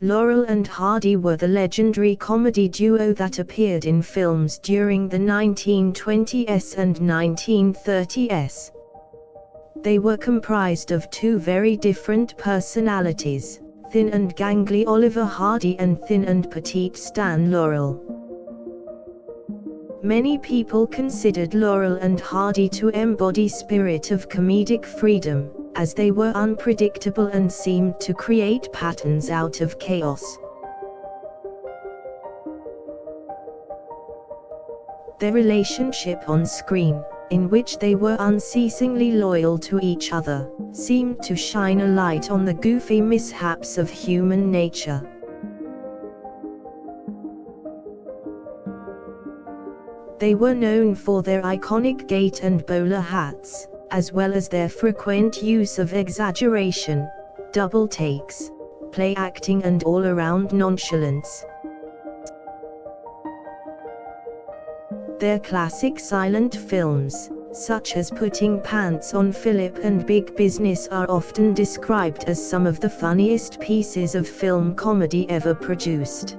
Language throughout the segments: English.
Laurel and Hardy were the legendary comedy duo that appeared in films during the 1920s and 1930s. They were comprised of two very different personalities, thin and gangly Oliver Hardy and thin and petite Stan Laurel. Many people considered Laurel and Hardy to embody spirit of comedic freedom, as they were unpredictable and seemed to create patterns out of chaos. Their relationship on screen, in which they were unceasingly loyal to each other, seemed to shine a light on the goofy mishaps of human nature. They were known for their iconic gait and bowler hats, as well as their frequent use of exaggeration, double takes, play acting and all-around nonchalance. Their classic silent films, such as Putting Pants on Philip and Big Business, are often described as some of the funniest pieces of film comedy ever produced.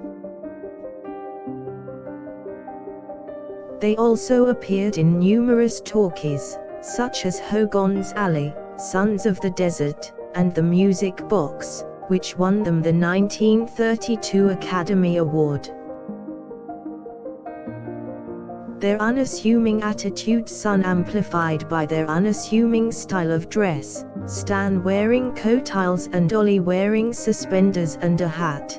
They also appeared in numerous talkies, such as Hogan's Alley, Sons of the Desert, and The Music Box, which won them the 1932 Academy Award. Their unassuming attitude, son amplified by their unassuming style of dress, Stan wearing coattails and Ollie wearing suspenders and a hat.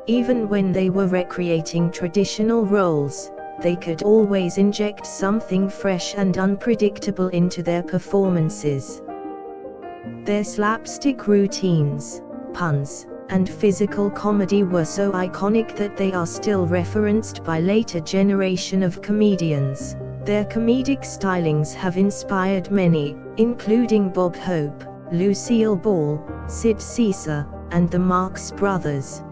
Even when they were recreating traditional roles, they could always inject something fresh and unpredictable into their performances. Their slapstick routines, puns, and physical comedy were so iconic that they are still referenced by later generation of comedians. Their comedic stylings have inspired many, including Bob Hope, Lucille Ball, Sid Caesar, and the Marx Brothers.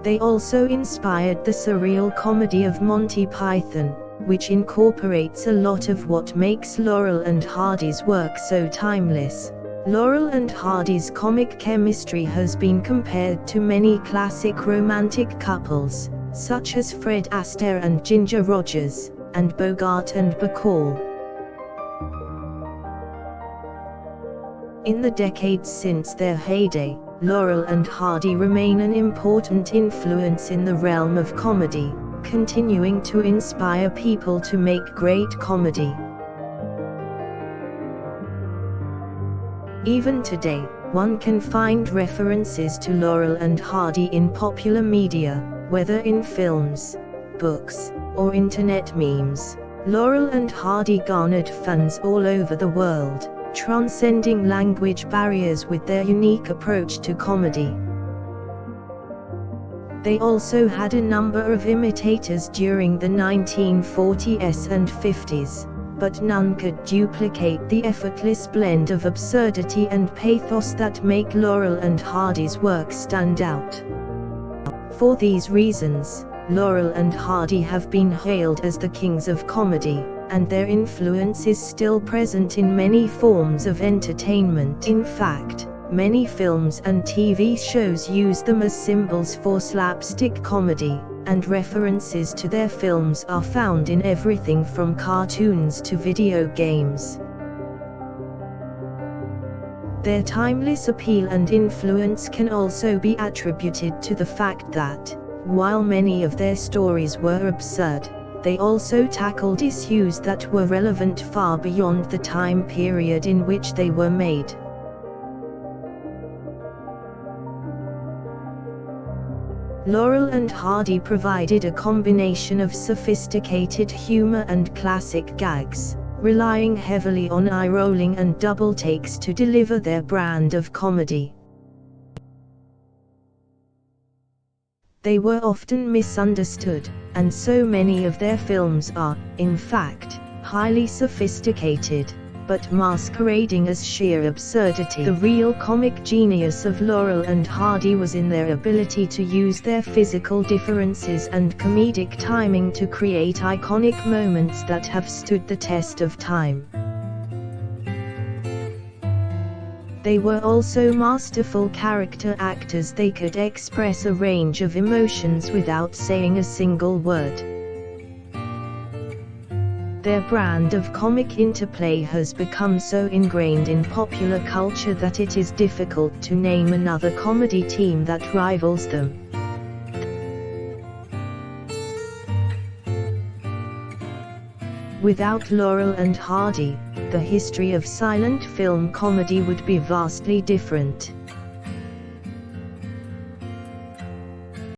They also inspired the surreal comedy of Monty Python, which incorporates a lot of what makes Laurel and Hardy's work so timeless. Laurel and Hardy's comic chemistry has been compared to many classic romantic couples, such as Fred Astaire and Ginger Rogers, and Bogart and Bacall. In the decades since their heyday, Laurel and Hardy remain an important influence in the realm of comedy, continuing to inspire people to make great comedy. Even today, one can find references to Laurel and Hardy in popular media, whether in films, books, or internet memes. Laurel and Hardy garnered fans all over the world, transcending language barriers with their unique approach to comedy. They also had a number of imitators during the 1940s and 50s, but none could duplicate the effortless blend of absurdity and pathos that make Laurel and Hardy's work stand out. For these reasons, Laurel and Hardy have been hailed as the kings of comedy, and their influence is still present in many forms of entertainment. In fact, many films and TV shows use them as symbols for slapstick comedy, and references to their films are found in everything from cartoons to video games. Their timeless appeal and influence can also be attributed to the fact that, while many of their stories were absurd, they also tackled issues that were relevant far beyond the time period in which they were made. Laurel and Hardy provided a combination of sophisticated humor and classic gags, relying heavily on eye-rolling and double takes to deliver their brand of comedy. They were often misunderstood, and so many of their films are, in fact, highly sophisticated, but masquerading as sheer absurdity. The real comic genius of Laurel and Hardy was in their ability to use their physical differences and comedic timing to create iconic moments that have stood the test of time. They were also masterful character actors. They could express a range of emotions without saying a single word. Their brand of comic interplay has become so ingrained in popular culture that it is difficult to name another comedy team that rivals them. Without Laurel and Hardy, the history of silent film comedy would be vastly different.